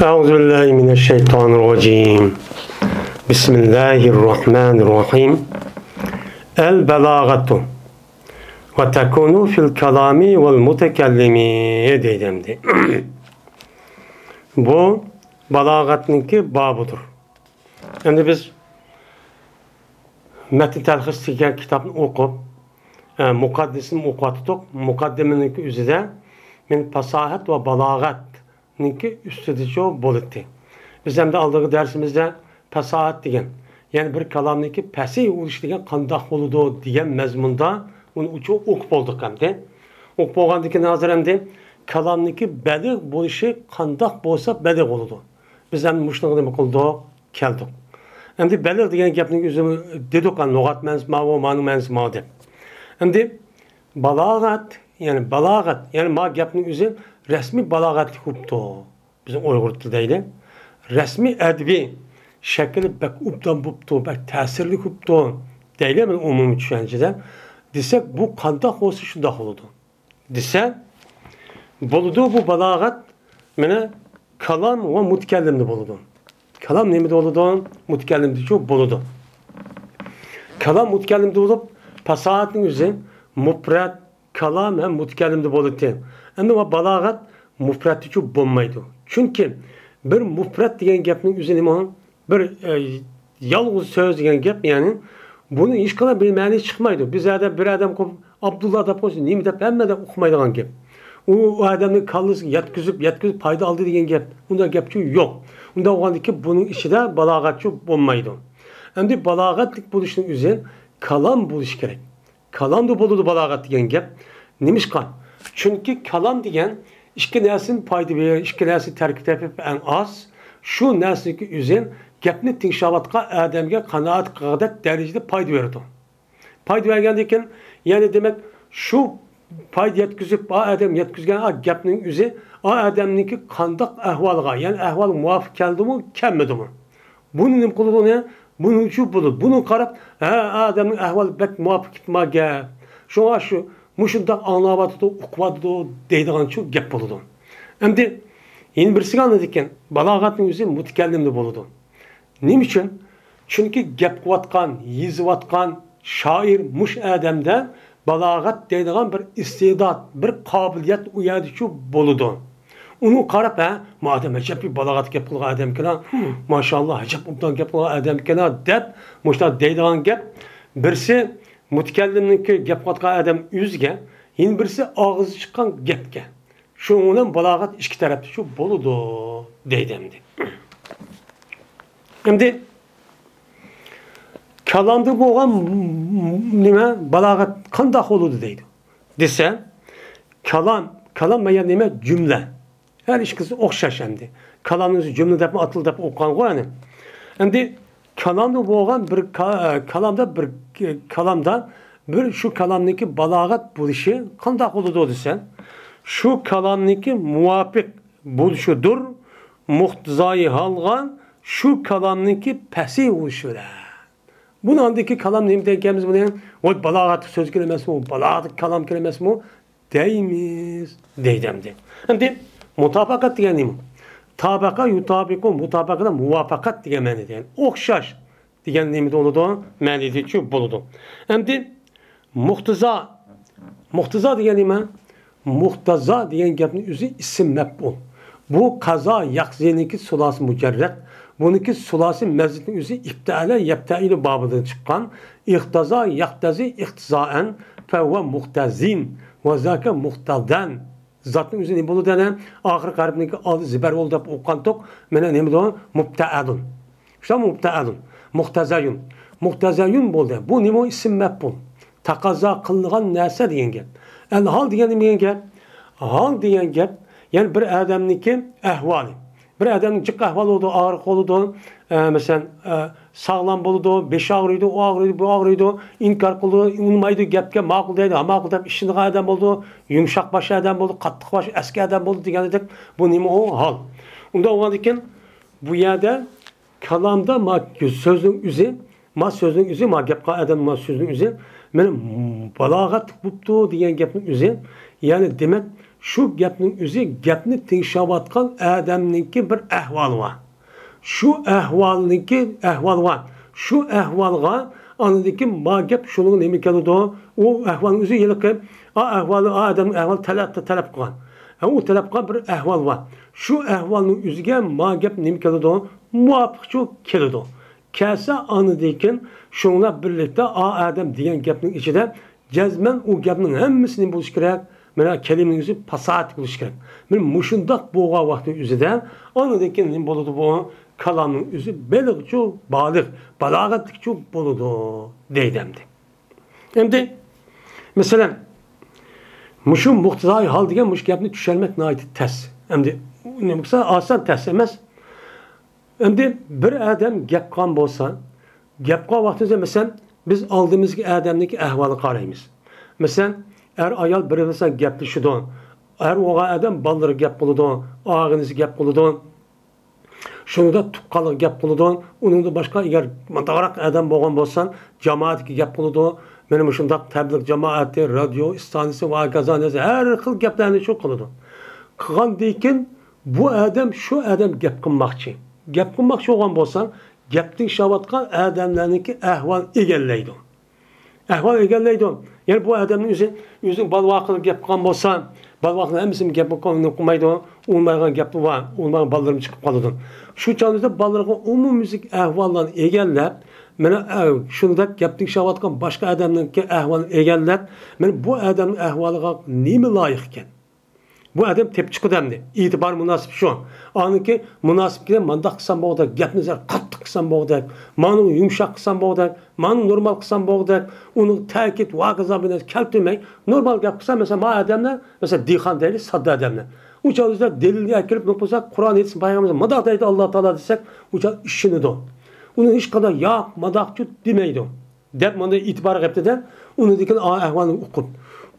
أعوذ بالله من الشيطان الرجيم بسم الله الرحمن الرحيم البلاغة وتكون في الكلام والمتكلم deyildi. Bu balagatniki babıdır. Şimdi biz Metin Telhis degan kitapni o'qib, muqaddisini o'qitdik. Muqaddiminiki o'zida men fasohat va balog'atniki ustida bo'ldi. Biz ham da aldığımız dersimizde fasohat degan, yani bir kalamniki pasi urish degan qandoq bo'ladi degan mazmunda uni uchi o'qib oldik hamda. O'qib bo'lgandan keyin hozir hamda kalamniki baligh bo'lishi qandoq bo'lsa baligh bo'ladi. Biz ham mushuni nima qildik, keldik. Endi baligh degan gapning o'zi dedik, lug'at ma'nosi ma va ma'no ma'nosi ma deb. Endi balog'at, yani ma gapning o'zi rasmiy balog'atlik hubto. Bizim Uyg'ur tilida rasmiy adbiy shakli bak ubdan bupto, bak ta'sirli hubto deyli men umumiy tushunchada. Desak bu qandoq bo'lsa shundoq bo'ladi. Desa bo'ladi bu balog'at mana kalam va mutakallimda bo'ladi. Kalam nimada bo'ladi? Mutakallimda bo'ladi. Kalam mutakallimda bo'lib, fasohatning o'zi mufrat, kalam ham mutakallimda bo'ladi. Endi va balog'at mufratda bo'lmaydi. Chunki bir mufrat degan gapning o'zi nima? Bir yolg'iz so'z degan gap, ya'ni buni hech qanday bir ma'no chiqmaydi. Biz bir adam ko'p Abdullah deb qo'ysa, nima deb hammada o'qimaydigan gap. U odamning kallasiga yetkazib foyda oldi degan gap. Unda gapchi yo'q. Unda o'g'andiki buning ichida balog'atchi bo'lmaydi. Endi balog'atlik bo'lishning o'zi kalam bo'lish kerak. Kalamda bo'ladi balog'at degan gap. Nimishqa? Chunki kalam degan ikki narsaning foyda berar, ikki narsa tarkib etib eng oz shu narsaga o'zi gapni tingshayotgan odamga qanoat qiladigan darajada foyda beradi. Foyda bergandan keyin, ya'ni demak shu foyda yetkazib, odam yetkazgan gapning o'zi odamniki qandoq ahvolga, ya'ni ahvol muvofiq keldimi, kelmadimi? Buni nima qiladi? Buni shu bo'ladi. Buni qarab, odamning ahvoli bak muvofiq ketmagan. Shunga shu mushundoq anglayotdi, uqyapti deydigan shu gap bo'ladi. Endi yana birisiga anladik ekan, balog'atning o'zi mutakallimda bo'ladi. Nima uchun? Chunki gap qilayotgan, yozayotgan shoir mush odamda balog'at deydigan bir iste'dod, bir qobiliyat u yerda shu bo'ladi. Uni qarab, madem ajab bir balog'at gap qilgan odam ekan, mashalloh, ajab obdan gap qilgan odam ekan deb mushta deydigan gap birisi mutakallimniki gap qilayotgan odam o'ziga, yana birisi og'zi chiqqan gapga. Shu bilan balog'at ikki tarafda shu bo'ladi deydi endi. Endi kalamda bo'lgan nima balog'at qanday bo'ladi deydi. Desa, kalam mana nima jumla. Her ikisi o'xshash endi. Kalamning jumla deb atil deb o'qigan qo'yani. Endi kalamda bo'lgan kalamda bir shu kalamniki balog'at bo'lishi qanday bo'ladi desa, shu kalamniki muvofiq bo'lishidir, muhtizoi halgan shu kalamniki pasi bo'lishidir. Buni andaki kalam nima deymiz buni? O balog'atli so'z kelimasi, o balog'atli kalam kelimasi deymiz deydimdi. Endi mutabaqat degan nima? Tabaqa yutabiqu, mutabaqada muvafaqat degan ma'noda, ya'ni o'xshash degan nima bo'ladi? Ma'noda shu bo'ladi. Endi muhtizo degan nima? Muhtaza degan gapning o'zi ism maf'ul. Bu qazo yaqziniki sulasi mujarrad. Buniki sulasi mazidning o'zi iftala yabtaili bobidan chiqqan. Iqtaza yaqtazi iqtizoan fa huwa muhtazin va zaka muhtadan. Zatning o'zi nima bo'ladi? Oxir qaribniki oldi zibar bo'ldi deb o'qigandik. Mana nima bo'ladi? Mubta'adun. Shu mubta'adun, muhtazayun. Muhtazayun bo'ldi. Bu nima? Ism maf'ul. Taqozo qilingan narsa degan gap. Hal degan nima gap? Hal degan gap, ya'ni bir odamniki ahvoli. Bir odamning jiq ahvoli bo'ldi, og'riq bo'ldi, masalan, sog'lom bo'ldi, besh og'riydi, u og'riydi, bu og'riydi, inkor qildi, unmaydi gapga, ma'qul deydi, ma'qul deb ishini odam bo'ldi, yumshoq bosh odam bo'ldi, qattiq bosh askar odam bo'ldi deganidek, bu nima o hol. Unda o'g'andikin bu yerda kalamda so'zning o'zi, ma gap qilgan odam so'zning o'zi, meni balog'at bo'libdi degan gapning o'zi, ya'ni demak şu gapning o'zi gapni tingshayotgan odamniki bir ahvoli bor. Şu ahval var. Şu ahvalga anadaki ma gap şunun nemi keldi o ahvalın özü yılıkıp ahvalı adam ahval talep kılan. O talep kılan bir ahval var. Şu ahvalın özüge ma gap nemi keldi o muvaffıkçı keldi o. Kelse anadaki şunla birlikte adam diyen gapning içinde cezmen o gapning hemmisini buluş gerek. Mena kelimenin özü pasahat buluş gerek. Men muşundak boğa vakti özüde anadaki nemi buludu bu kalanın özü beligçe balagatlıkçe buludu deydemdi. Hem de mesela muşun muhtizai hal degen muş gapni düşermek nayeti ters. Hem de ne muksa asan ters emez. Hem de bir adam gap kan bolsa gap kan vaktinde mesela biz aldığımız adamdaki ahvalı qaraymiz. Mesela ayal bir mesela gap düşüdü. Oğa adam balları gap buludu, ağınızı gap buludu. Şunu da tukkalı gap buludu. Onun da başka eğer mandavarak adam boğan bolsan cemaat gap buludu. Benim şundaq təbliğ cemaati, radyo, istanisi ve gazanesi her xil gaplarını çok kılıdı. Kıgan deyken bu adam şu adam gap kılmakçı. Gap kılmakçı olan bolsan gapting şavatkan adamlarınki ahval egelleydi. Ahval egelleydi. Yani bu adamın yüzün balvaqılı gap kılgan bolsan balvaqının hemsini gap kılmaydı. Olmayan gapı var. Olmayan ballarım çıkıp kalıdı. Şu çağında ballarına umumüzik ahvallarını egellep şunu da gapning şavatkan başka adamlarınki ahvalını egellep bu adamın ahvalıga nemi layıkken? Bu adam tepçik adamdı. İtibar münasip şu. Anınki münasip giden mandak kısan boğda, gapnizler katlı kısan boğda, manı yumuşak kısan boğda, manı normal kısan boğda, onu terkit, vakızabına keltürmek, normal gap kısan mesela ma adamlar, mesela dihan değil, sadda adamlar. Uçağımızda delilini akirip noktasak, Kur'an etsin bayramımızda, madak deydi Allah-u Teala desek, uçak işini de o. Onun hiç kadar ya madakçı demeydi o. Dep manda itibar yaptıdan, onu dikin ahvalını okut.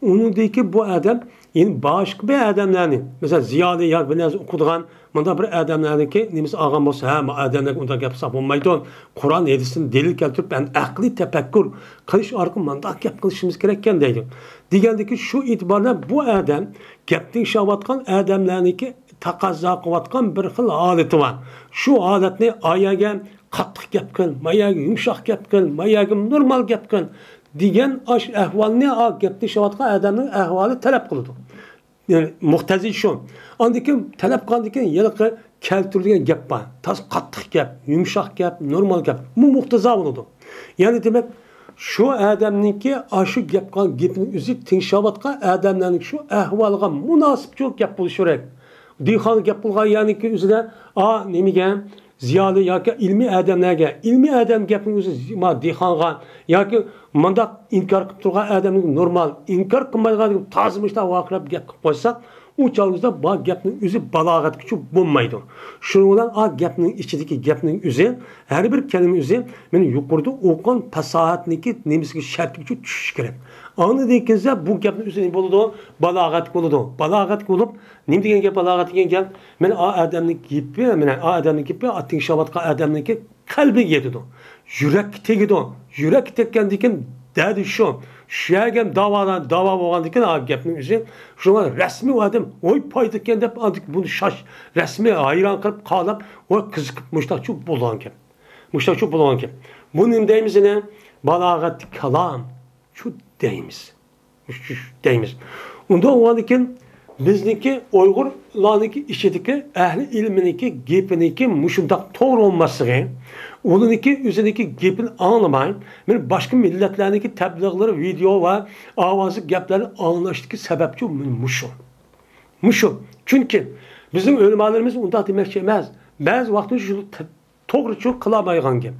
Onu ki bu adam yani başka bir adamlarını mesela Ziyade yak biraz okuduğun manda bir adamlarını ki nimiz ağam olsa ha adamlar onda yapsa olmaydı. Kur'an hadisini delil keltirip ben akli tefekkür kılış arka manda yap kılışımız gereken deydi. Degendeki şu itibarla bu adam gapning şavatkan adamlarını ki takazza kıvatkan bir xil aleti var. Şu aletni ayaga qattiq gap qil, mayaga yumshoq gap qil, mayaga normal gap qil degan aş ahvolni gapni şavatgan adamning ahvoli talab qiladi. Yani muhtazi şu. Andaki talab qilgandan yiliqi keltirilgan gap bor. Tas qattiq gap, yumshoq gap, normal gap. Bu muhtaza bo'ladi. Yani demek şu adamninki aşı gap qilgan gapning o'zi tingshayotgan adamlarning şu ahvoliga munosib gap bo'lishi kerak. Dihan gap qilgan yani ki o'zida nemiga ziyoli yoki ilmiy adamlarga ilmiy adam gapning o'zi dehonga yoki mandaq inkor qilib turgan odamning normal inkor qilmaydigan tazimishda vaqirab gap qilib qo'ysak u chog'da bu gapning o'zi balog'at kuchi bo'lmaydi. Shuning bilan gapning ichidagi gapning o'zi har bir kalima o'zi meni yuqorida o'qigan fasohatniki nemisiga shart kuchi tushishi kerak. Anı deykense bu gapning o'zi ne bo'ladi? Balog'at bo'ladi. Balog'at bo'lib, nima degan gap balog'at degan gap? Men odamning gapi, men odamning gapi ating shavatqa odamniki qalbiga yetadi. Yurak tegadi. Yurak tekkandikin dadi shu. Shagam davo bo'lgandikin gapning o'zi shunga rasmiy odam oy poydikan deb buni shash rasmiy hayron qilib qolib, o qiziqib mushtaqchi bo'lgan gap. Mushtaqchi bo'lgan gap. Buni nima deymiz ne? Balog'at kalam. Şu deymiz. Onda olanıkin bizniki Uygurlarniki işidiki ehli ilminiki gepiniki muşundak doğru olması onunki üzerindeki gepini anlamayın. Ben başka milletlerindeki tebliğleri, video ve avazı gepleri anlaştığı sebepçi muşu. Çünkü bizim ölümalarımız onda demek şeymez. Bazı vakti şu doğru çok kılamayıgan gep.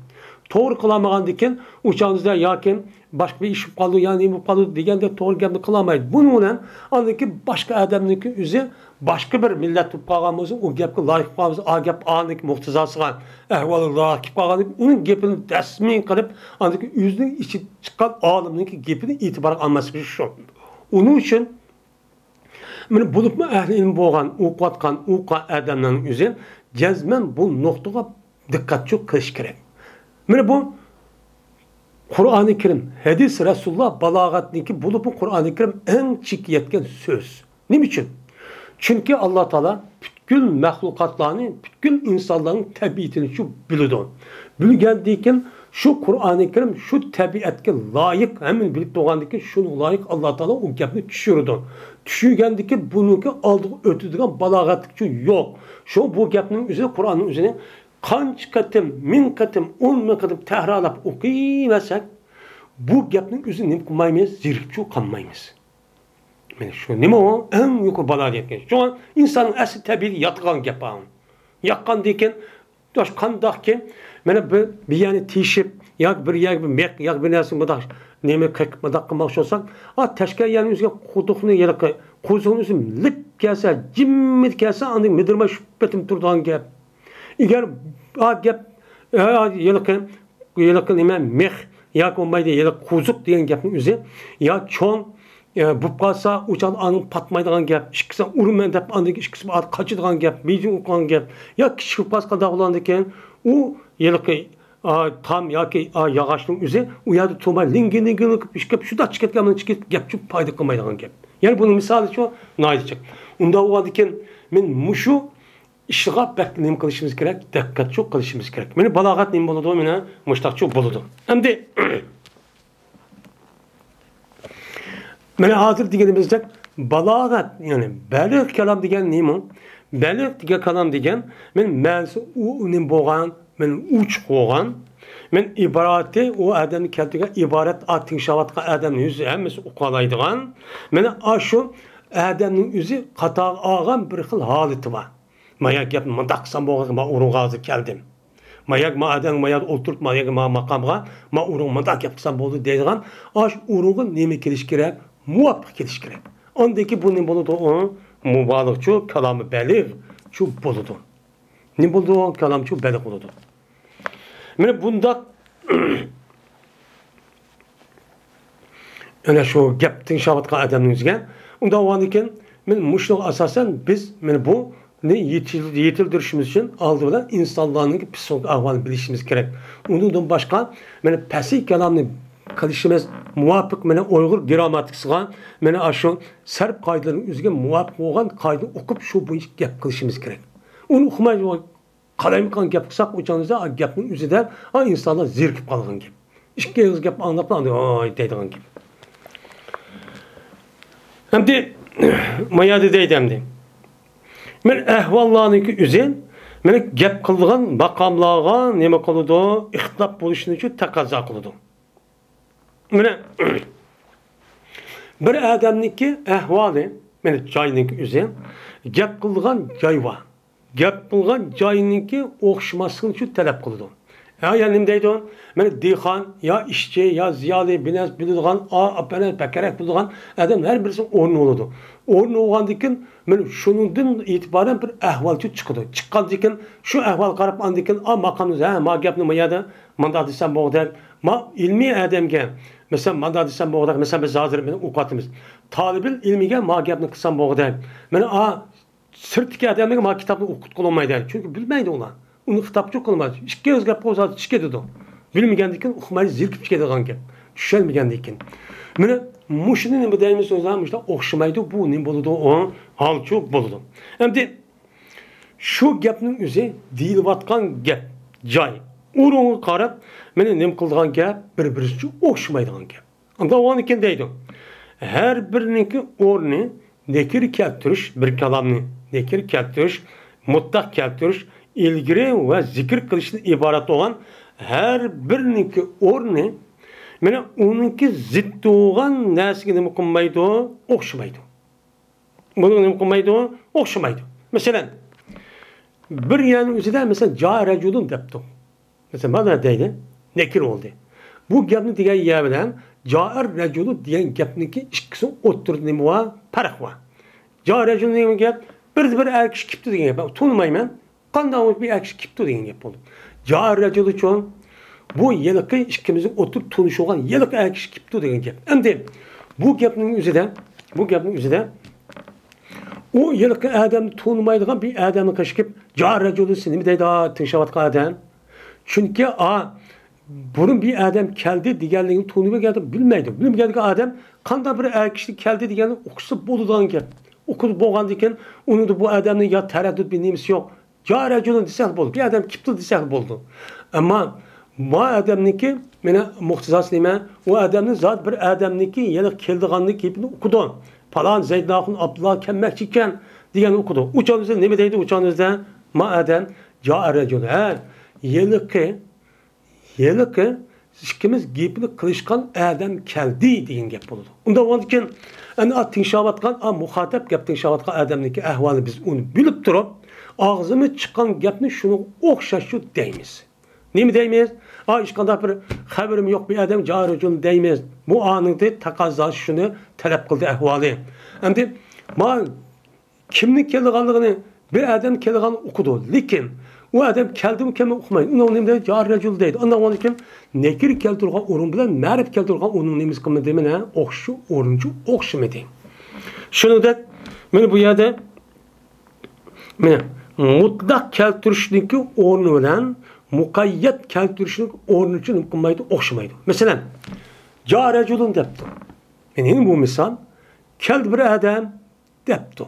Doğru kılamagan diken uçağınızda yakin başka bir iş kaldı yani bu kaldı diyen de doğru gapni kılamaydı. Bununla andaki başka adamniki üzü başka bir millet tutkağımızın o gapga layık kalmamızı gap andaki muhtizasıgan ehvalı layık kalmamızı onun gapini resmi kılıp andaki yüzünün içi çıkan alimdeki gapini itibar alması şu. Onun için bulup mu ehli ilim boğan, uqatkan, adamların üzü cezmen bu noktaya dikkat çok kılış gerek. Bu Kur'an-ı Kerim, hadis Resulullah balağatniki bulup Kur'an-ı Kerim en çık yetken söz. Ne için? Çünkü Allah Teala bütün mahlukatlarını, bütün insanların tabiatını şu bildi. Bilgendiyken şu Kur'an-ı Kerim şu tabiatga layık hemen bilip doğandaki şunu layık Allah Teala o gapni düşürdü. Düşürgendiki bununki aldığı ötüdüğün balagatlıkçı yok. Şu bu gapnin üzerine Kur'an'ın üzerine kaç katım, min katım, 10 katım tehrarlap okuymasak bu gapning üzerine nima qilmaymiz, zerikib qolmaymiz. Mana shu nima o? Eng yuqori baloga yetgan. Şu an insonning asli tabiiy yotgan gap bu. Yoqqan degan tosh qandoqki mana bir yani teshib yoki bir mek yoki bir narsa bundoq nima bundoq qilmoqchi bo'lsak, tashkar yani o'ziga quduqni yiliqi, qo'ziqni o'zi lip kelsa, jimmit kelsa, andi midirma shubbatim turgan gap. Agar gap yiliqi nima mek yoki bo'lmaydi, yiliq qo'ziq degan gapning o'zi yo cho'ng bu qalsa uçan anın patmaydigan gap, ikkisi urman deb andagi ikkisi qochadigan gap, bejin o'qigan gap, yo kichik pasqa dog'landikan, u yiliqi tam yoki yog'ochning o'zi u yerda to'may lingini qilib ishkab shu dach ketgandan chiqib gap chu foyda qilmaydigan gap. Ya'ni buning misoli shu noyidchik. Unda o'g'adikan men mushu ishga bak nima qilishimiz kerak, diqqat çok qilishimiz kerak. Meni balog'at nima bo'ladi, meni mushtaqchi bo'ladi. Endi mana hozir deganimizdek balog'at yani baliq kalam degan nima? Baliq degan kalam degan men ma'nosi u nim bo'lgan, men uch bo'lgan, men iborati u odamni keltirgan iborat tingshayotgan odamning yuzi hammasi uqalaydigan. Mana shu odamning o'zi qator olgan bir xil holati bor. Mayak gap mundaqsan bo'lgan, men urug'a hozir keldim. Mayak ma adam mayak o'tirib mayak ma maqamga ma urug' mundaq gap qilsam bo'ldi deydigan, urug'i nima kelish kerak? Muvaffaq kelish kerak. Ondaki bu ne bo'ladi? O mubalag'chu kalami baligh shu bo'ladi. Ne bo'ldi? Kalamchu baligh bo'ladi. Mana bunda ana shu gap tingshayotgan odamning o'ziga unda o'g'anikan men mushliq asosan biz mana bu yetildirishimiz için aldı bilan insonlarning psixologik ahvolini bilishimiz kerak. Undan boshqa mana pasiy kalamni qilishimiz muvofiq mana Uyg'ur grammatikasiga mana shu sarf qoidalarining o'ziga muvofiq bo'lgan qoida o'qib shu bo'yicha gap qilishimiz kerak. Uni o'qimay qalaymiqan gap qilsak o'chanizda gapning o'zida insonlar zerikib qolgan gap. Ikki og'iz gap anglab deydigan gap. Endi mayada deydi endi. Men ahvollarniki o'zin meni gap qilgan maqomlarga nima qiladi? Ixtilof bo'lishini uchun taqozo qiladi. Mana bir odamniki ahvoli, mana joyniki o'zi gap qilgan joy bor. Gap qilgan joyiniki o'xshamasligi uchun talab qiladi. Yani nima deydi? Mana dehqon, yo ishchi, yo ziyoli, binas biladigan, apana bakarak biladigan odam har birisi o'rni bo'ladi. O'rni bo'lgandan men shundan e'tiboran bir ahvol chiqadi. Chiqqandan shu ahvol qarab andikin, maqomimiz, ma gapni mayada, manda desam bo'g'dak, ma ilmiy odamga mesela manda desam bo'g'dak, mesela biz hozir meni o'qitimiz. Tolibil ilmiga ma gapni qilsam bo'g'dak. Mana sirtki odamga ma kitobni o'qitib olmaydi. Chunki bilmaydi ular. Uni kitobchi qilmaydi. Ikki o'z gap qo'zg'atib chiqadi. Bilmagandan o'qimaydi, zirkib ketadigan gap. Tushunmagandan. Mana mushuni nima deymiz o'zimiz o'xshamaydi, bu nima bo'ladi? O holchi bo'ladi. Endi shu gapning o'zi deyilayotgan gap, joy. O'ringa qarab, meni nima qilgan gap bir-biriga o'xshamaydigan gap. Unda o'ni kim deydi? Har biriniki o'rni nekir keltirish, bir kalomni nekir keltirish, mutlaq keltirish, ilgiri va zikr qilishdan iborat bo'lgan har biriniki o'rni mana uniki zid bo'lgan narsaga nima qilmaydi? O'xshamaydi. Buni nima qilmaydi? O'xshamaydi. Masalan, bir yana o'zida masalan ja rajulun debdi. Mesela mana deydi, nekir oldu. Bu gapni degan yer bilan ja'ir rajulu degan gapniki ikkisi o'tirdi nima va farq bor. Ja rajul degan gap bir erkish kipti degan gap. Tunmayman. Qanday bir erkish kipti degan gap bo'ldi. Ja'ir rajul uchun bu yiliqi ikkimizning o'tirib tunishgan yiliqi erkish kipti degan gap. Endi bu gapning o'zida o yiliqi odamni tunmaydigan bir odamni qashqib ja'ir rajulu nima deydi? Tinshayotgan odam. Çünkü bunun bir adam keldi deganligini tunib geldi bilmaydi. Bilmagan adam qanday bir erkishlik keldi deganini o'qisa bo'ladigan gap. Okudu boğandiken onu da bu adamın ya tereddüt bir nimesi yok. Ya reculun desek buldu. Bir adam kipti desek buldu. Ama bu adamniki mene muhtizas nime o adamın zat bir adamniki yani keldiğanlık gibi okudu. Falan Zeyd Nahun Abdullah Kemmekçiken diyen okudu. Uçağınızda ne mi deydi uçağınızda? Ma adam ya reculun. Yılıkı ikimiz gepini kılışkan adam keldi deyin gep buldu. Onda ondan yani tinşavatkan muhatap gep tinşavatkan adamniki ahvalı biz onu bilip durup ağzımız çıkan gepni şunu okşaşı deymiz. Ne mi deymiz? İşkanda bir haberim yok bir adam carıcın deymiz. Bu anında takazza şunu talep kıldı ahvalı. Hem de kimlik keldiğanlığını bir adam keldiğanı okudu. Lakin o adam keldi mi kemi okumayın. Onun nemde carıcıl deydi. Ondan onun için nekir keldirgan orun bilen ma'rif keldirgan onun nemiz kılma demine okşu oruncu okşumadı. Şunu da men bu yerde men mutlak keltirişniki ornu bilen mukayyet keltirişnik ornu için kılmaydı okşumaydı. Mesela carıcılın depti. Yani bu misal keldi bir adam depti.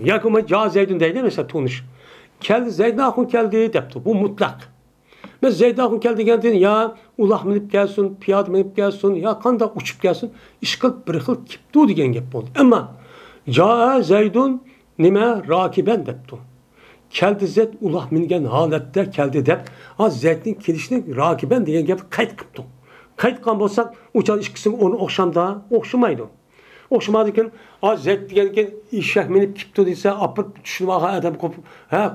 Yakıma ca Zeydun deydi mesela tunuş. Keldi Zeyd Nahun keldi depti. Bu mutlak. Mesela Zeyd Nahun keldi geldi ya ulah minip gelsin, piyad minip gelsin, ya kanda uçup gelsin. İşkıl bir xil kiptu degen gep oldu. Ama ca Zeydun nime rakiben depti. Keldi Zeyd ulah mingen halette keldi dep. Zeyd'in kelişini rakiben degen gep kayıt kıptı. Kayıt kan bolsak uçan işkisini onu okşamda okşumaydı. Okşumadıkken Zeyd degenken işek minip kipti deyse apıp düşünüp adam kopup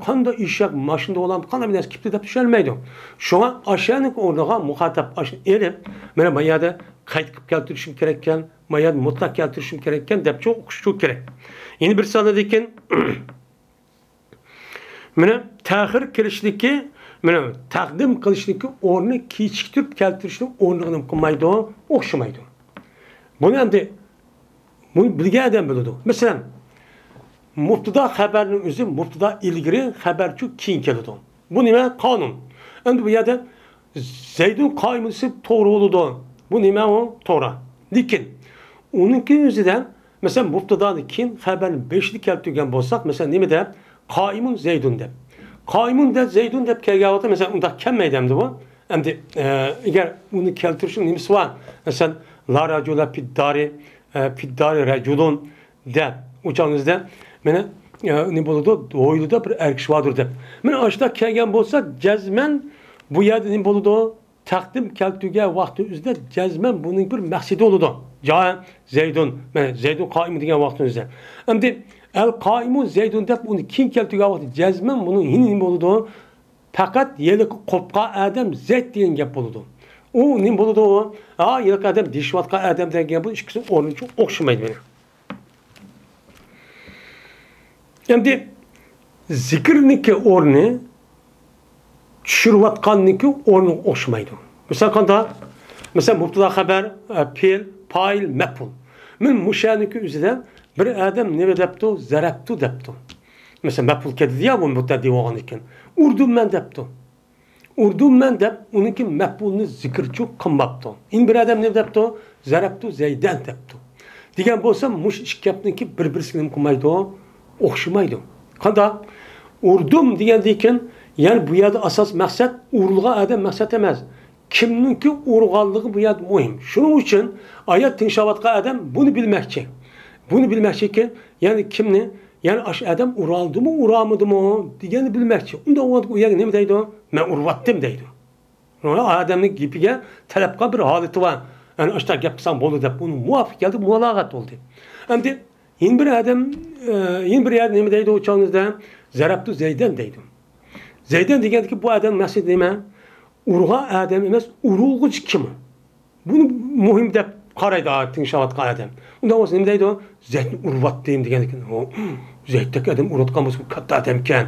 kanda işek maşında olan kanda biraz kipti dep düşünmeydi. Şuna aşağının ornağa muhatap erip mene mayada kayıt kıp keltirişim gerekken mayada mutlak keltirişim gerekken dep çok okuşu gerek. Yeni bir sanadıyken mene tahir kirişdeki mene takdim kılışdaki ornu kiçiktirip keltirişim ornuğunu kılmaydı okşumaydı. Bunu hem de bunu bilgi adam bildi. Mesela mubtada haberinin özü mubtada ilgili haberçi keyin keldi. Bu nime kanun. Endi bu yerda Zeydun qaymisi to'g'ri bo'ldi. Bu nima o? To'g'ri. Lekin uningki o'zidan mesela mubtadani keyin haberni 5'li keltirgan bo'lsak, mesela nima deb? Qaimun Zeydun deb. Qaimun deb Zeydun deb kelgan vaqtda mesela unda kelmaydimdi bu. Endi agar uni keltirishning nimasi bor? Mesela la racula fiddari raculun deb uçağınızda mene ne boludu? Doyluda bir erkiş vardır deb. Mene aşağıda kelgan bo'lsa cezmen bu yerde ne boludu? Takdim keltirgan vaqti o'zida cezmen buning bir maqsadi bo'ladi. Ja Zeydun, Zeydun qaim degan vaqti o'zida. Endi el qaimu Zeydun deb uni keyin keltirgan vaqti cezmen buning nima bo'ladi? Faqat yeli qopqa adam Zeyd degan gap bo'ladi. O ne bo'ladi o? Yeli adam deshvatqa adam degan bu ikkisi o'rninchi o'xshamaydi meni. Endi zikrniki o'rni tushirayotganniki o'rni o'xshamaydi. Mesela qanda mesela mubtada xabar, fe'l, fa'il, maf'ul. Men mushaniki o'zida bir adam nima debdi? Zarabtu debdi. Mesela maf'ul keldi ya bu mutaddi bo'lgan ekan. Urdumman debdi. Urdumman deb uniki maf'ulni zikrchi qilmabdi. Bir adam nima debdi? Zarabtu Zaydan debdi. Degan bo'lsa, mush ikki gapniki bir-birisiga nima qilmaydi? O'xshamaydi. Qanda urdum degandan yani bu yerda asas maqsad urilgan adam maqsad emas. Kimninki urganligi bu yerda muhim. Shuning uchun oyat tinshayotgan adam bunu bilmoqchi. Bunu bilmoqchiki, yani kimni, yani ash adam uraldimi, uramidimi degani bilmoqchi. Unda u yerga nima deydi? Men urvatdim deydi. Ona adamning gapiga talabqa bir holati bor. Yani ashta gap qilsam bo'ldi deb buni muvofiq keldi, muloqat bo'ldi. Endi bir adam bir yer nima deydi o çağınızda? Zarabtu Zeydan deydi. Zeydan degandiki bu adam maqsad nima? Urg'a adam emas, urug'ich kim? Bunu muhim deb qaraydi tinshayotgan adam. Unda o'zi nima deydi? Zeydni urvatdim degandiki, Zeyddagi adam urotgan bo'lsa katta adam ekan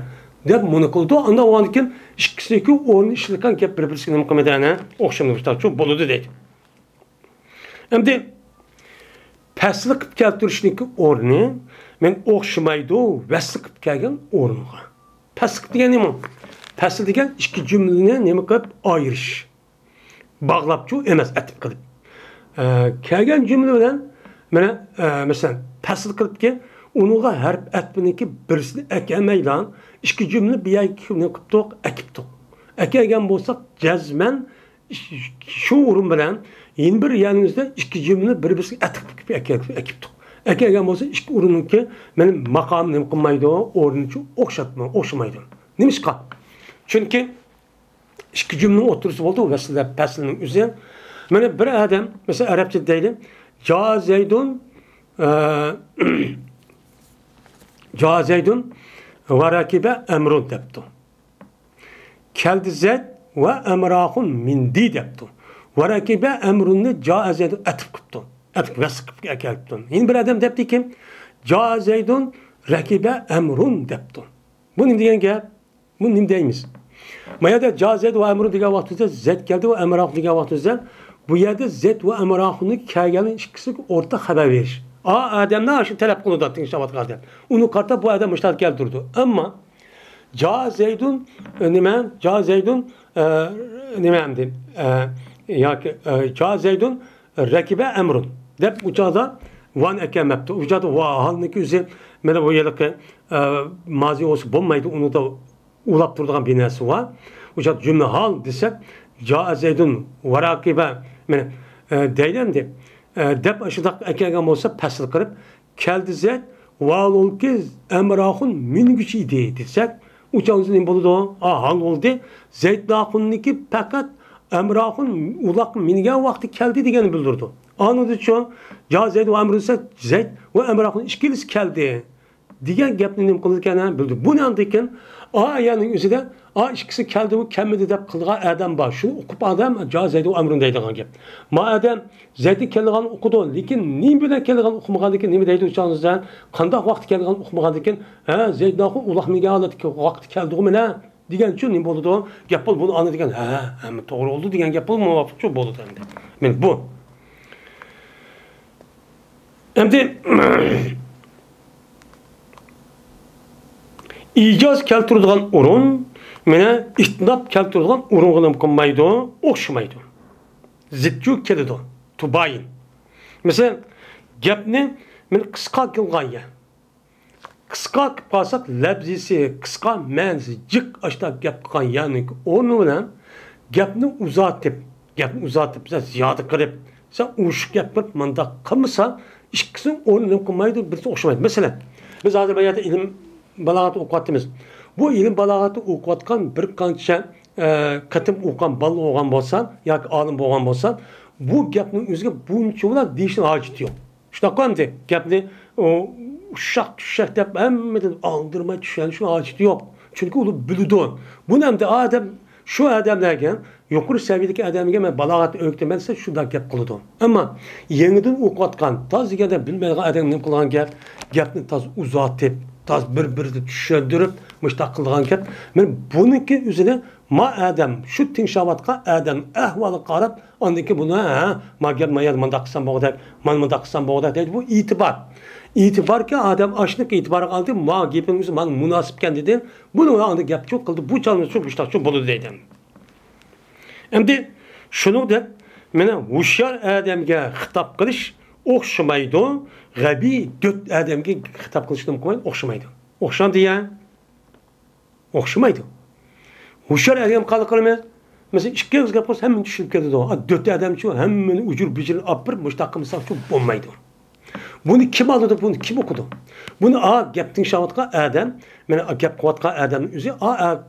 deb buni qildi. Unda o'g'andikin ikkisiniki o'rni ishlatgan gap bir-birisiga nima qilmadani o'xshamlikda bo'ladi deydi. Endi pasli qilib keltirishniki o'rni men o'xshamaydi, vasli qilib kelgan o'rniga. Pasli degan nima? Pasli degan ikki jumlani nima qilib ayirish. Bog'labchi emas, atib qilib. Kelgan jumla bilan mana masalan Pasıl kılıp ki onunla harf etmeniki birisini ekemeylan iki cümle bir ay kıptık ekiptik. Ekegen bolsak cezmen şu urun bilen yeni bir yanınızda iki cümle birbirisi ekiptik. Ekegen bolsa iki urunun ki benim makamım ne kılmaydı o orun için okşamaydı. Neymiş ka? Çünkü iki cümlenin oturusu oldu vesile paslının üzerine. Bana bir adam mesela Arapça değil. Ja Zeydun ve rakibe emrun deptu. Keldi Zeyd ve emrahun mindi deptu. Ve rakibe emrunu ja Zeydun etif kıptu. Etif vesık kıptu. Yine bir adam depti ki ja Zeydun rakibe emrun deptu. Bu ne diyen gel? Bu ne deyimiz? Maya da ja Zeyd ve emrun diye vaktizde Zeyd geldi ve emrahun diye vaktizde bu yerde Zeyd ve emrahunu kâgelin ikisi orta haber verir. Adem ne aşın telep konu da tinşavat kaldı. Onu karta bu adam müştahat gel durdu. Ama Ja Zeydun nimemdi. Ja Zeydun rakibe emrun. Dep uçada van ekemepti. Uçada va halındaki üzeri mene bu yılki mazi olsa bulmaydı. Onu da ulap durduğun binası var. Uçada cümle hal desek Ja Zeydun ve rakibe deylendi. Dep aşıdak ekegem olsa pasıl kırıp keldi Zeyd val ol ki emrahun min güç idi desek uçağımızın imbolu da hal oldu. Zeyd lahunniki fakat emrahun ulak mingen vakti keldi degeni bildirdi. Anladı şu ja Zeyd ve emrahun Zeyd ve emrahun işkilisi keldi. Digen gapni nim kılırken bildi. Bu ne andayken yani üzerinde ikisi keldi bu kemmedi dep kıldığa adam var. Şunu okup adam ja Zeyd ve emrahun deydiğen gap. Madem Zeyd'i keldiğen okudu. Lekin nim bilen keldiğen okumagan diken nimi deydi uçağınızdan. Kandak vakti keldiğen okumagan diken Zeyd lahun ulak mingen aladı ki vakti keldi o mene digen şu nim oldu. Gap bol bunu anladı diken doğru oldu digen gap bol muvafık şu oldu hem de. Men bu. Hem de icaz keltirdiğin urun, mene istinap keltirdiğin urun gılım kılmaydı, okşamaydı. Zidcu kelidi, tubayın. Mesela, gapni men kıska kılgayya. Kıska kıpkasak, lebzisi, kıska menzi, cık aşta gap kılgan yani, onu bilen gapni uzatıp, mesela ziyade kırıp, mesela uşuk yapıp, manda kılmasa, işkisinin onu kılmaydı, birisi okşamaydı. Mesela, biz Azerbaycan'da ilim balagatı okuyattımız. Bu ilim balagatı okuyatkan bir kança katım okuyan, bal oğan bolsan, ya alim boğan bolsan, bu gapning üzerine bunçolar değişen hacet yok. İşte kandı, gapni uşak dep hemmeden aldırma düşen şu hacet yok. Çünkü onu biludun. Bu nemde adam, şu adamlarken, yukarı seviyedeki adamlarken balagatı öğütlemezse şu da gap kıludun. Ama yeniden okuyatkan, taz digerde bilmediğin adamın ne kılan gapni taz uzatıp, taz bir düşündürüp müştak kılgan gap. Men bununki üzerine ma adam şu tinşavatka adam ahvalı qarab andaki buna ma gap ma manda qısan boğdak manda qısan boğdak deydi bu itibar. İtibar ki adam aşlık itibar aldı ma gapın üzerine man münasipken dedi. Bunu andı gap çok kıldı. Bu çalmış çok müştak çok bolu deydi. Endi şunu da mene huşyar adamga xitap qilish o'xshamaydi. G'abiy dört adamga xitap qilishni qo'yib o'xshamaydi. O'xshandi ya. O'xshamaydi. Huşyar adam qilamiz. Mesela ikki yuz gap qilsa hammani tushunib ketadi. Dört adam şu hammani ujur bijir apir mushtaq qilsa şu bo'lmaydi. Bunu kim aldı, bunu kim okudu? Bunu gapning shavatqa adam, mana gap qilotgan adamning o'zi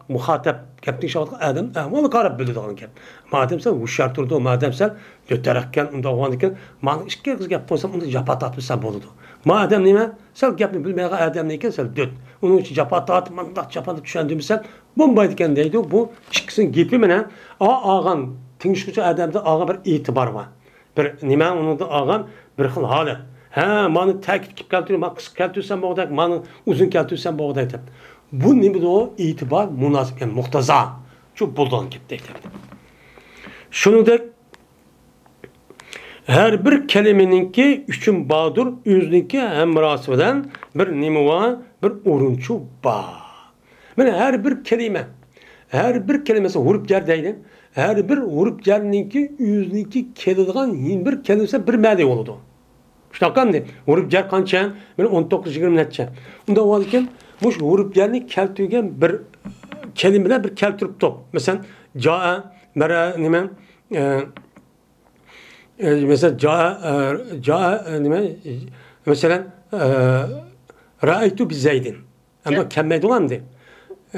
muhatap gapning shavatqa adam ahvoli qarab biladigan gap. Madem sen hushyor turdi, madem sen ko'tarakkan, unda o'g'an ekan, mana ikki qiz gap qo'ysam, unda japa tatmasa bo'ladi. Madem nima? Sen gapni bilmagan adamdan ekan, sen döt. Uning uchun japa tatib, mandaq japani tushundirmsan, bo'lmaydi ekan deydi. Bu ikkisining gapi bilan og'an tingishuvchi adamda og'an bir e'tibor bor. Bir nima uningda og'an bir xil holat. Mani ta'kid qilib keltirib, men qisqa keltirsam bo'g'dak, meni uzun keltirsam bo'g'dak deb. Bu nima o e'tibor munosib, yani muqtazo. Shu bo'lgan gap deydi. Shuningdek her bir kelimeninki üçün bağdır, yüzünki hemrası bilen bir nima var, bir o'rinchu bor. Mana her bir kelimesi huruf jar deydi. Her bir huruf jarninki yüzünki keladigan bir kelimesi bir ma'no bo'ladi. Şunaqandı. Hurufjar qancha? Men 19-20 necha. Unda o'lgan, mush hurufjarni keltirgan bir kelimeler bir keltirip top. Mesela caa, mera nima? Mesela caa nima? Mesela ra'aytu bi Zeydin. Ama kemmeydi olamdı.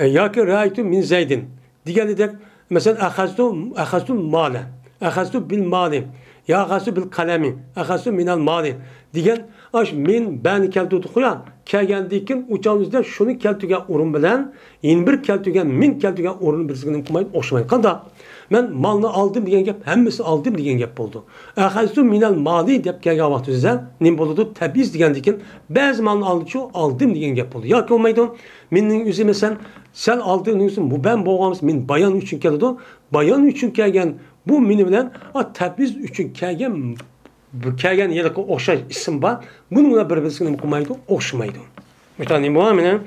Ya ki ra'aytu min Zeydin. Diğeri de mesela ahaztu malen. Ahaztu bil mali. Ya ahaztu bil kalemi. Ahaztu minal mali. Diyen aş min ben keltüdü kuyan. Kelgendikin uçağımızda şunu keltüge urun bilen. Yeni bir keltüge min keltüge urun birisinin kumayıp okşamayın. Kanda ben malını aldım diyen gep, hemmisi aldım diyen gep oldu. Ahaztu minal mali deyip kelge vakti size. Nim boludu tebiz diyen dikin. Bazı malını aldım diyen gep oldu. Ya ki olmaydı minin yüzü mesela sen aldığın yüzün bu ben boğamız min bayan üçün keldi. Bayan üçün kelgen bu mini bilen tebiz üçün kelgen kelgen yedeki okşay isim var. Bununla birbirine okumaydı, okşamaydı. Mütani bu amine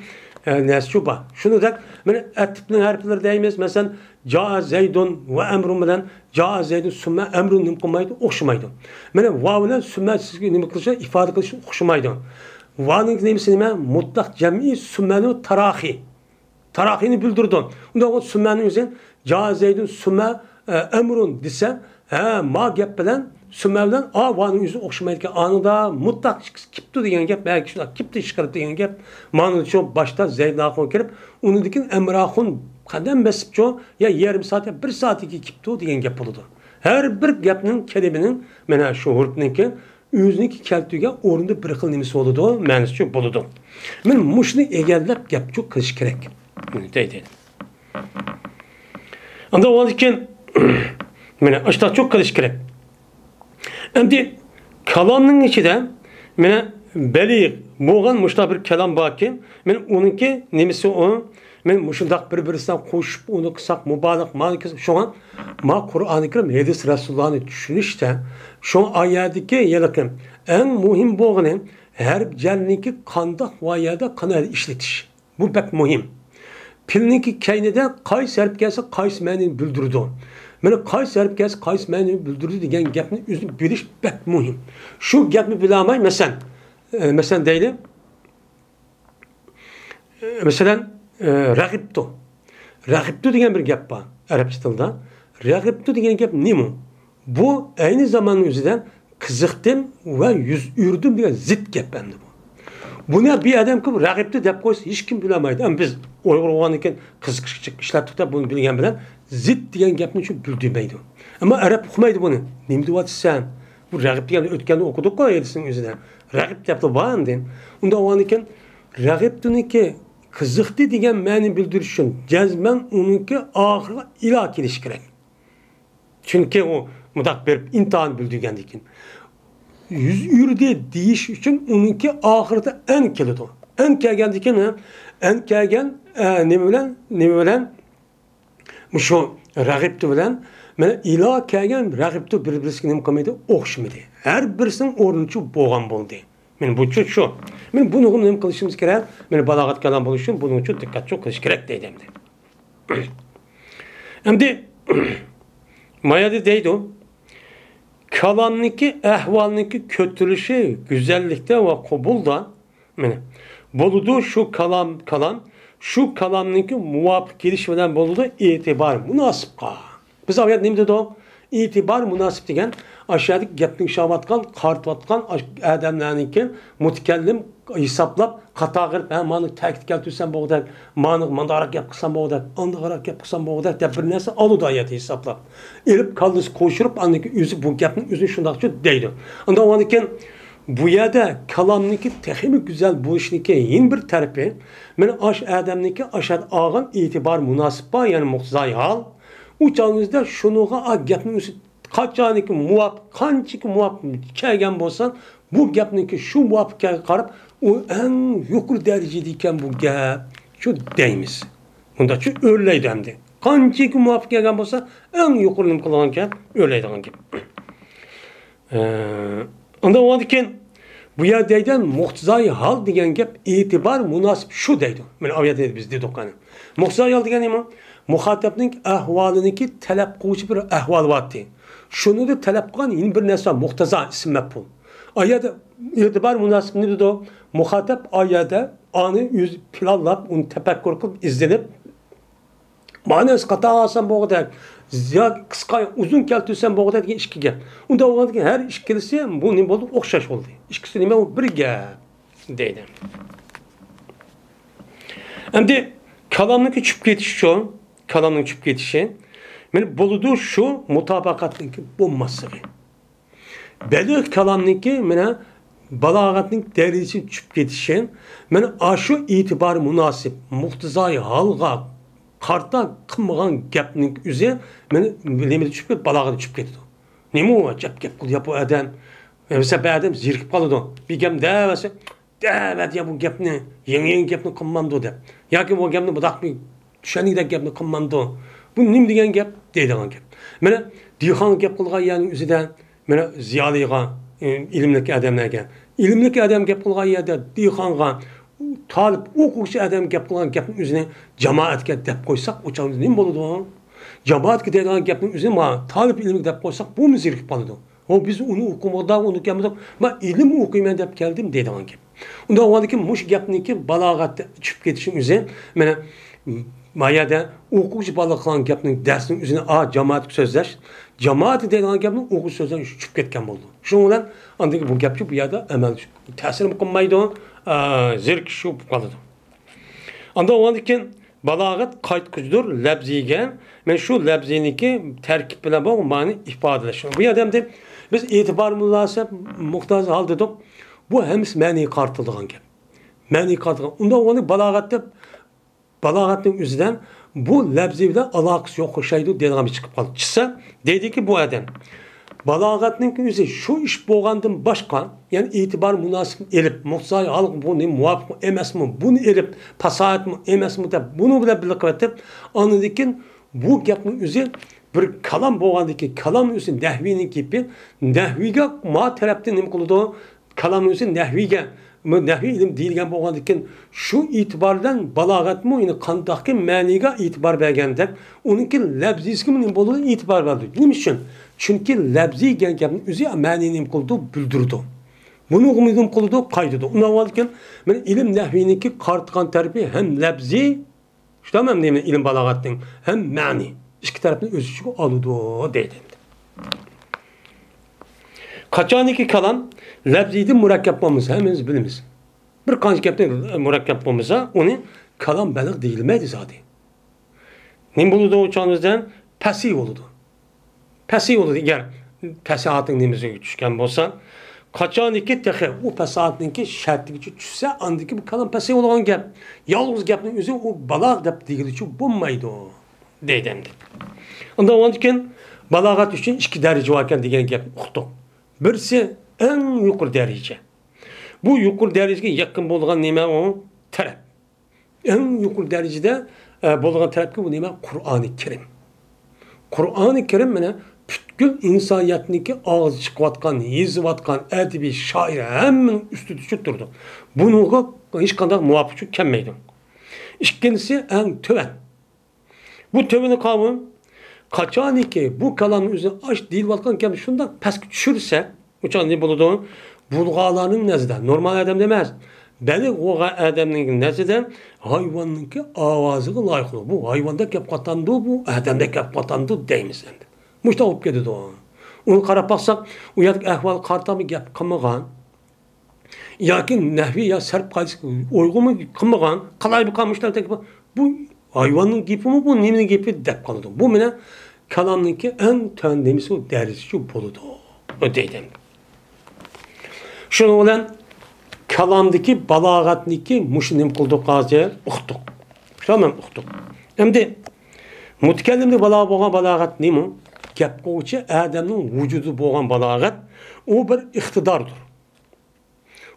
nesçuba. Şunu da ben etipli harfler deyimiz. Mesela caa zeydun ve emrun bilen caa zeydun sümme emrun okumaydı, okşamaydı. Ben vavla sümme nimi kılışa ifade kılışa okşamaydı. Va'nın nemisi nime? Mutlak cem'i sümmenu tarahi. Tarahini bildirdin. Onda o sümmenin yüzden caa zeydun sümme emrun dese ma gep bilen sümmevden va'nın yüzü okşamaydı ki anında mutlak kiptu diyen gep belki şuna kiptu çıkarıp diyen gep manın çok başta zeydnakon kerip onu dikin emrahun kadem besip çoğu ya yarım saat ya bir saat iki kiptu diyen gep oldu. Her bir gepnin keliminin mena şu hurufninki yüzünki keltüge orunda bir xil nimesi oldu manisi çok boludu. Men muşni egellep gep çok kılış gerek. Deydi. Anda o iken mena açta çok kılış gerek. Endi kalamның içinde mena beli boğan muşta bir kelam baki men onunki nemisi o men muşundaq bir-birisinden qo'shib uni qilsak mubolag ma'nosi şoňa ma Qur'oni Karim hadis Rasulullah'ni tushunishda şu ayetdeki yalakim en muhim boğanı her cenniki qandaq vayada qanday işletiş. Bu pek muhim. Pilniki kaynida qaysi harf kelsa qaysi ma'noni bildirdi. Mana qaysi harf kelsa qaysi ma'noni bildirdi degan gapni o'zini bilish pek muhim. Shu gapni bilamay mesela deyli mesela ragibtu. Ragibtu degan bir gap bor arabcha tilda. Ragibtu degan gap nima? Bu aynı zamanın o'zida qiziqdim va yuz yurdim degan zid gap endi bu. Buna bir adam ki ragibtu deb qo'ysa hech kim bilamaydi. Ama biz o'ylagan ekan qiziqchilik ishlatib da bunu bilgan bilan zid degan gapni shu bildirmaydi. Ama arab uqmaydi buni. Nima deyapsan? Bu ragib degan o'tganda o'qidik-ku ayetning o'zida. Ragib debdi bordi. Unda o'g'an ekan ragibtuniki qiziqdi degan ma'ni bildirish uchun jazman uniki oxiriga ila kelish kerak. Chunki u mudaq berib imtihon bildirgan ekan. Yüz yurdi deyish uchun uniki oxirida en keladi. En kelgandan keyin en kelgan nima bilan shu ragibtu bilan mana ilo kelgan ragibtu bir-birisiga nima qilmaydi, o'xshamaydi. Har birisining o'rnicha bo'lgan bo'ldi. Men bu shu. Men buni nima qilishimiz kerak? Men balog'at kalam bo'lish uchun buning uchun diqqat çok qilish kerak deydi endi. Endi mayada deydi kalamniki ahvalniki kötülüşü güzellikte ve kubulda mene boludu şu kalam şu kalamniki muvafık gelişmeden boludu itibar münasipka. Biz aviyat neydi o? İtibar münasip degen aşağıdaki gepning şavatkan, kartvatkan adamlarniki mutakellim hesaplap hata qilib mani ta'kid keltirsan bo'g'dak mani mandarak gap qilsam bo'g'dak andarak gap qilsam bo'g'dak deb bir narsa oludi ayat hesaplab elib kallisi qo'shirib aniki o'zi bu gapni o'zi shundaqcha deydi. Unda o'nikin bu yerda kalamniki texnik güzel bo'lishniki yin bir tarafi men ash adamniki ashad og'in e'tibor munosib bor ya'ni muqtazoi hol u chog'ingizda shunuga gapni o'zi qachoniki muvofiq qanchaki muvofiq kelgan bo'lsan bu gapniki shu muvofiqga qarab o en yukarı derecedeyken bu gap şu deymiz. Bunda şu öyleydi hem de. Qanchaki muvofiq kelgan bo'lsa en yukarı nim qilgan gap öyleydi gap. Onda o'diken bu yerdeyden muhtazai hal degan gap e'tibor munosib shu deydi. Men oyat dedi biz dedik qani. Muhtazai hal degan nima? Muhattabning ahvoliniki talab qiluvchi bir ahvol bor. Shuni da talab qilgan bir narsa muhtazo ism maf'ul. Ayada itibar münasibini de muhatap ayada anı yüz planlap, onu tefekkür kılıp izlenip manası kata alsan bu kadar ya kısa uzun keltürsen bu kadar işki gel. Onda o kadar her iş gelirse bu ne oldu? Okşaş oldu. İşkisi nime o bir gel deydi. Hem de kalamın küçük geçişi şu, kalamın küçük geçişi. Yani buluduğu şu mutabakatın ki bulması. Belli kalamın ki mene balağatın derecesi küçük geçişi. Mene aşı itibar münasip, muhtızayı halga karta kılmagan gapning üzeri meni bilemedi düşüp balağatı düşüp ketdi. Nima o? Gap qil yapı adam. Mesela adam zirkib qoladi. Bir gap davasa, davat ya bu gapni, yangi gapni qilmamdi deb. Yoki bu gapni budaqmi tushuningdek gapni qilmamdi. Bu nim degan gap deydigan gap. Mana Diyxon gap qilgan yerning o'zida mana ziyoliga, ilmli odamlarga, ilmli odam gap qilgan yerda Diyxonga talip o'quvchi odam gap qilgan gapning o'zini jamoatga deb qo'ysak, o'chamiz nima bo'ladi? Jamoatga deydigan gapning o'zini ma talib ilmi deb qo'ysak, bu mizirib qoladi. O biz uni o'qimoqda, uni kelmoqda, men ilm o'qiyman deb keldim deydigan gap. Unda o'g'andiki mush gapniki balog'atda tushib ketishing o'zi, mana mayada o'quvchi bola qilgan gapning darsining o'zini jamoatga so'zlash, jamoat deydigan gapning o'quvchi so'zdan tushib ketgan bo'ldi. Shuning bilan andagi bu gapchi bu yerda amal ta'sir qilmaydi. Zirk şu qoladi. Anda o'g'andiki balog'at qaytquchidir labziga. Men shu labziniki tarkib bilan bu ma'ni ifodalash. Bu odamda biz e'tibor munosib muhtoj holda dedik. Bu hams ma'ni qartilgan gap. Ma'ni qartilgan. Unda o'g'ani balog'atning o'zidan bu labzi bilan aloqasi yo'q o'xshaydi deydigan chiqib qoldi. Chiqsa deydiki bu odam balog'atning o'zi shu ish bo'lgandan boshqa, ya'ni e'tibor munosib elib, muhtoj xalq buni muvofiq emasmi, buni elib, fasohatmi emasmi deb buni bilan birga qilib, andikin bu gapning o'zi bir kalam bo'lgandiki, kalam o'zi nahvining kipi, nahviga ma tarafdan nima qiladi? Kalam o'zi nahviga nahviy ilm deyilgan bo'lgandikin shu e'tibordan balog'atmi uni qandaqki ma'niga e'tibor bergandek, uniki labzisiga nima bo'ladi? E'tibor berdi. Nima uchun? Chunki labzi degan gapning o'zi ma'nini nima qildi? Bildirdi. Buni nima qildi? Qaydidi. Undan oldin men ilm nahviniki qartgan tarafi ham labzi, tamam deyman ilm balog'atning, ham ma'ni. İki tarafni o'z ichiga oladi deydi. Qachoniki kalam labziyda murakkab bo'lmasa, hammamiz bilamiz. Bir qancha gapda murakkab bo'lmasa, uni kalam baligh deyilmaydi zodi. Nima bo'ladi o'chanizdan? Pasiv bo'ladi. Pasiv bo'ladi. Agar fasohatning nimasiga tushgan bo'lsa, qachoniki texe u fasohatningki shartiga tushsa, andiki bu kalam pasiv bo'lgan gap. Yolg'iz gapning o'zi u balogh deb deyilishi bo'lmaydi deydi endi. Undan keyin balog'at uchun ikki daraja bor ekan degan gap uqdik. Birisi en yuqori daraja. Bu yuqori darajaga yaqin bo'lgan nima o? Taraf. En yuqori darajada bo'lgan tarafga bu nima? Qur'oni Karim. Qur'oni Karim mana butkul insoniyatniki og'zi chiqayotgan, yezayotgan adabiy shoir hammaning ustida tushib turdi. Bunga hech qanday muvofiqlik kelmaydi. Ikkinchisi en tuvan. Bu töveni qavm qachoniki bu kalamni o'zini ash deyilgan gap shundan pastga tushirsa, o'chan ne bo'ladi? Bulg'alarning nazarida normal odam emas. Bali o'g'a odamning nazarida hayvonningki ovoziga loyiq. Bu hayvonda gap qotandi, bu odamda gap qotandi deymiz endi. Mushta olib ketadi u. Uni qarab baqsak, u yerda ahvol qartami gap qilmagan. Yoki nahviy ya sarf qaysi o'yg'imi qilmagan, qalay bu qilmishlar bu hayvanın gapimi bu nemin gapi deb qoladi. Bu mena kalamniki en tön demisi o derisi bo'ladi. O deydim. Şunu bilan kalamdaki balog'atniki mush nim qildik hozir uqdik. Tamam uqdik. Endi mutakallimda bo'lgan balog'at nima? Gap qiluvchi odamning vujudi bo'lgan balog'at u bir iqtidordir.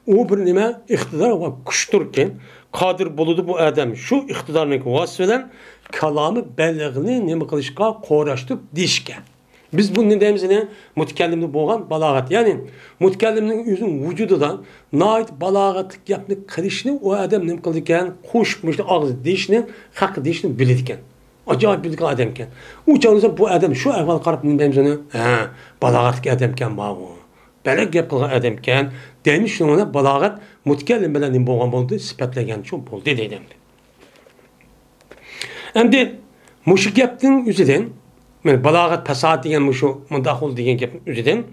O bir nima iqtidor va kuchdirki, qodir bo'ladi bu odam shu iqtidorning vasfasidan kalomni balig'ni nima qilishga qo'rashtirib deyishga. Biz buni deymiz ne? Mutakallimda bo'lgan balog'at. Ya'ni mutakallimning o'zining vujudidan noit balog'atlik gapni qilishni u odam nima qildi ekan, qo'shib og'iz deyishni, haq deyishni biladi ekan. Ajoyib bilgan odam ekan. U chog'da bu odam shu ahvol qarab nima deymiz uni? Ha, balog'atli odam ekan bu. Böyle gap kılgan adamken demiş şuna balagat mutkellim bilen nim bolgan boldu, sifatlagan çok boldu dedim. Endi muşu gapning üzüden balagat fasahat degan muşu mundahul degan gapning üzüden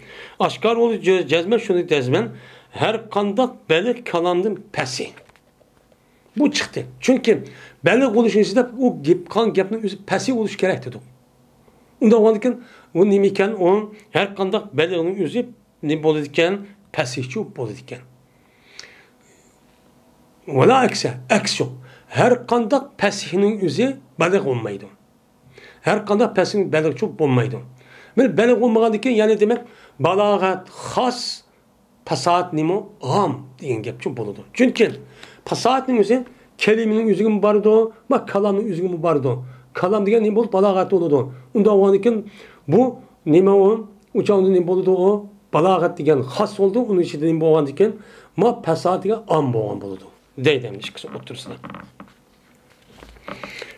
aşkar olup cezmen şunu dezmen her kandak belik kalandım pesi. Bu çıktı. Çünkü belik oluşun içinde o kan gapning üzü pesi oluş gerek dedik. Onda olanken o nimiken onun her kandak beliğinin üzü ne boladiken pesihçi boladiken. Vela ekse, eks yok. Her kandak pesihinin üzü belik olmaydı. Her kandak pesihinin belik çok olmaydı. Belik olmadıkken yani demek balagat has pasahat nimo am diyen gap çok boludu. Çünkü pasahatın üzü kelimenin üzü mü bardı, bak kalamın üzü mü bardı. Kalam diyen ne bol balagat oludu. Onda olanken bu nime o uçağında ne boludu o balagat diyen has oldu. Onun içinde ne boğan diken ma pasahat diyen am boğan boludu. Deydemiş kısa otursun.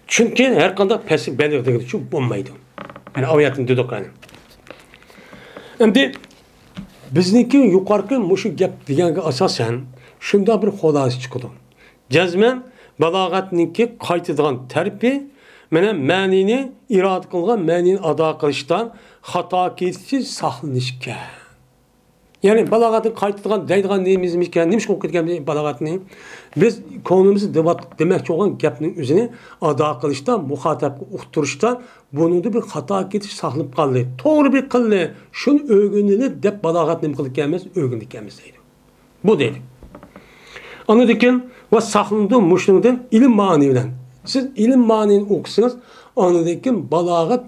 Çünkü her kanda pesi belirttiği çok olmaydı. Yani aviyatın dedik yani. Şimdi bizdeki yukarıki muşu gap deganga asasen şunda bir xolası çıkdı. Cezmen balagatniki qaytadigan tarpi mana ma'nini irod qilgan ma'nini ado qilishdan xato ketish saqlanishga. Yani balagatın qaytadigan deydigan neyimiz ekan, nima qilib ketgan balagatni biz ko'nglimizni demoqchi bo'lgan gapning o'zini ado qilishdan, muxotabga uqtirishdan buningda bir xato ketish saqlanib qoldi. To'g'ri bir qildi. Shuni o'rganilib deb balagat nima qilib ekanmiz, o'rgandik ekanmiz deydi. Bu deydi. Anladıkken ve saqlandı muşundan ilim ma'ni bilan. Siz ilim ma'nini o'qisangiz, anladıkken balagat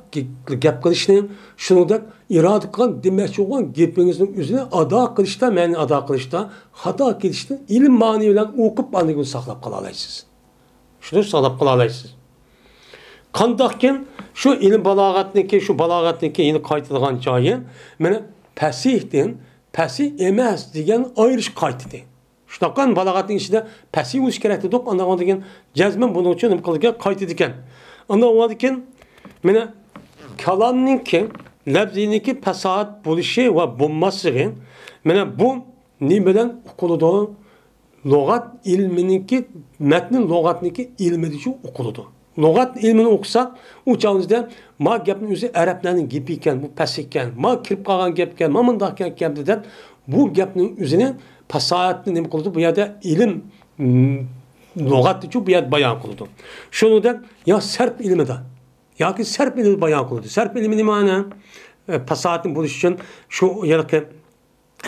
gap qilishni, shuningda irod qilgan demoqchi bo'lgan gapingizning o'zini ado qilishda, ma'ni ado qilishda, xato ketishda ilim ma'ni bilan o'qib anligini saqlab qola olasiz. Shuni saqlab qola olasiz. Qandoqkin shu ilm balogatniki, shu balogatniki yeni qaytadigan joyi, mana pasihdan pasih emas degan ayirish qaytdi. Shunaqan balogatning ichida pasih bo'lish kerak deb andagan degan jazman buning uchun nima qilgan qaytdi ekan. Andagan ekan mana kalamninki labziniki pasahat bo'lishi va bo'lmasligi mana bu nima bilan o'qiladi? Lug'at ilminiki, matnin lug'atniki ilmida shu o'qiladi. Lug'at ilmini o'qisak, u chog'ingizda ma gapning o'zi arablarning gapi ekan, bu pas ekan, ma kirib qolgan gap ekan, ma bundoq gap deb bu gapning o'zini pasahatni nima qildi? Bu yerda ilm lug'atni shu bu yerda bayon qildi. Shuningdek, yo sarf ilmida yoki sarf ilmi bayon qildi. Sarf ilmi nima ma'no? Pasahatni bo'lish uchun shu yerga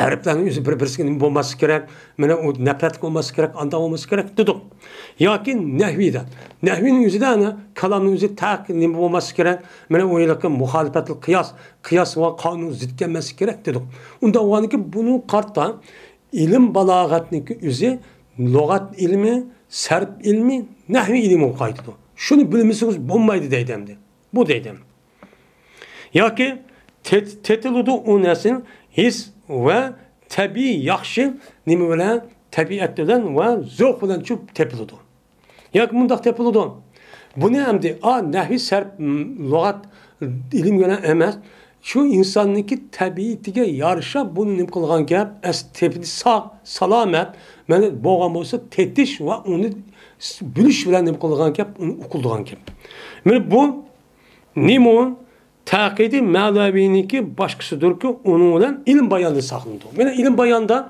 harflarning o'zi bir-birisiga nima bo'lmasi kerak, mana u nafrat bo'lmasi kerak, anda bo'lmasi kerak dedik. Yoki nahvida. Nahvining o'zida ana kalamning o'zi taq nima bo'lmasi kerak, mana u yerga muxolifatul qiyos va qonun zid kelmasi kerak dedik. Unda o'g'aniki buni qarta ilm balog'atniki o'zi lug'at ilmi, sarf ilmi, nahvi ilmi qaytdi. Shuni bilmasangiz bo'lmaydi deydimdi. Bu deydim. Yoki tetiludu unasin his ve tabi yaxshi nima bilan tabiat bilan va zavq bilan chub tepiladi. Yoki mundaq tepiladi. Buni hamdi nahvi sarf lug'at ilm bilan emas, shu insonniki tabiatiga yarasha buni nima qilgan gap, tepidi sog' salomat, mana bo'lgan bo'lsa tetish va uni bilish bilan nima qilgan gap, uni o'qilgan gap. Mana bu nima taqidi ma'naviniki boshqasidir ki onun bilan ilm bayonida saqlanadi. Mana ilm bayonida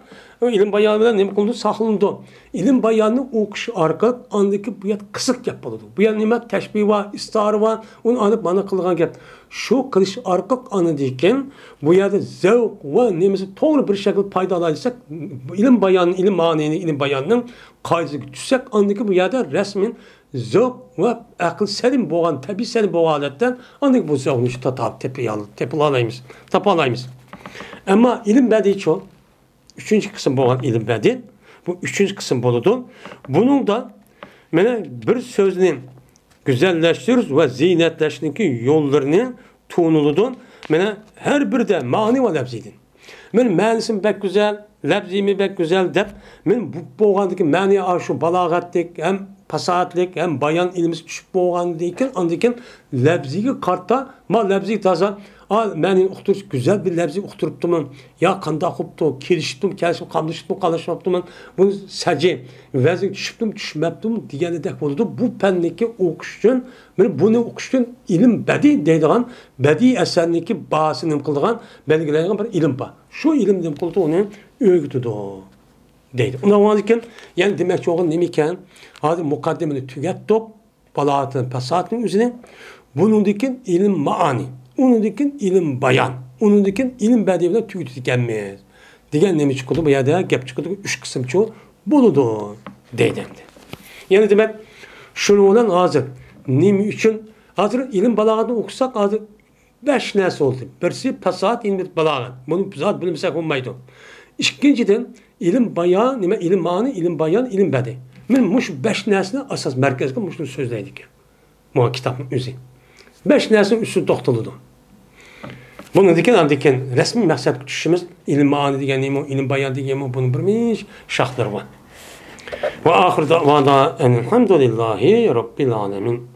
bilan nima qildi? Saqlanadi. Ilm bayonini o'qish orqali andiki bu yer qisiq gap bo'ladi. Bu yer nima tashbih va istor va uni olib mana qilgan gap. Shu qilish orqali anadikan bu yerda zavq va nimasi to'g'ri bir shakl foydalansak, ilm bayonini, ilm ma'nini, ilm bayonining qoidasiga tushsak, andiki bu yerda rasmin zavq ve akıl selim boğan, tabi selim boğan haletten ancak bu zavqni şu tapalayımız. Ama ilim bedi çok. Üçüncü kısım boğan ilim bedi. Bu üçüncü kısım boludu. Bunun da mana bir sözünü güzelleştiriyoruz ve zinetleştiğindeki yollarını tuğnuludun. Mana her bir de mani ve lafzidin. Men ma'nisim bek güzel, lafzimi bek güzel deb men bu boğandaki ma'ni şu balagatlik hem pasahatlik hem bayan ilimiz tushib bo'lgan ekan, andikin labziga qarta, ma labzi taza Məni uqturish güzel bir lafzi uqturibdimi? Ya qandaq qıpdı, kelishibdim, kelishib qamlışibdim, qalashmabdimi? Bu səci vəzn düşübdim, düşməbdim degənidək oldu. Bu fənniki oxuş üçün, bunu oxuş üçün ilim bədi deydiğən, bədi əsərniki bahasını qıldığan, belgiləyən bir ilim var. Şu ilimdən qıldı onu öğütüdü deydi. Ondan ki, yani demək ki, oğul nemikən, hazır mukaddemini tügetdik, balağatın, pesatının üzerine, bunundaki ilim maani. Onundaki ilim bayan, onundaki ilim bədiyevlə tüyütü dikenmeyiz. Digen nemi çıkıldı, bu yada gep çıkıldı, 3 kısım çoğu buludu deydimdi. Yani demek, şunu olan hazır, nemi için, hazır ilim balağatını okusak, hazır 5 nəsə oldu. Birisi pesat, ilmi balağat. Bunu zat bilimsek olmaydı. İkinciden, ilim bayan, ilim maani, ilim bayan, ilim bədi. Mən muş 5 nəsini asas mərkəzdə muşun sözləydik. Bu kitabın üzü. 5 nəsin üstü toxtuludur. Bunu diken resmi məqsəd düşüşümüz ilim maani degen ilim bayan degen bunu bilmiş şaxtır var. Ve ahir davada elhamdülillahi rabbil alemin.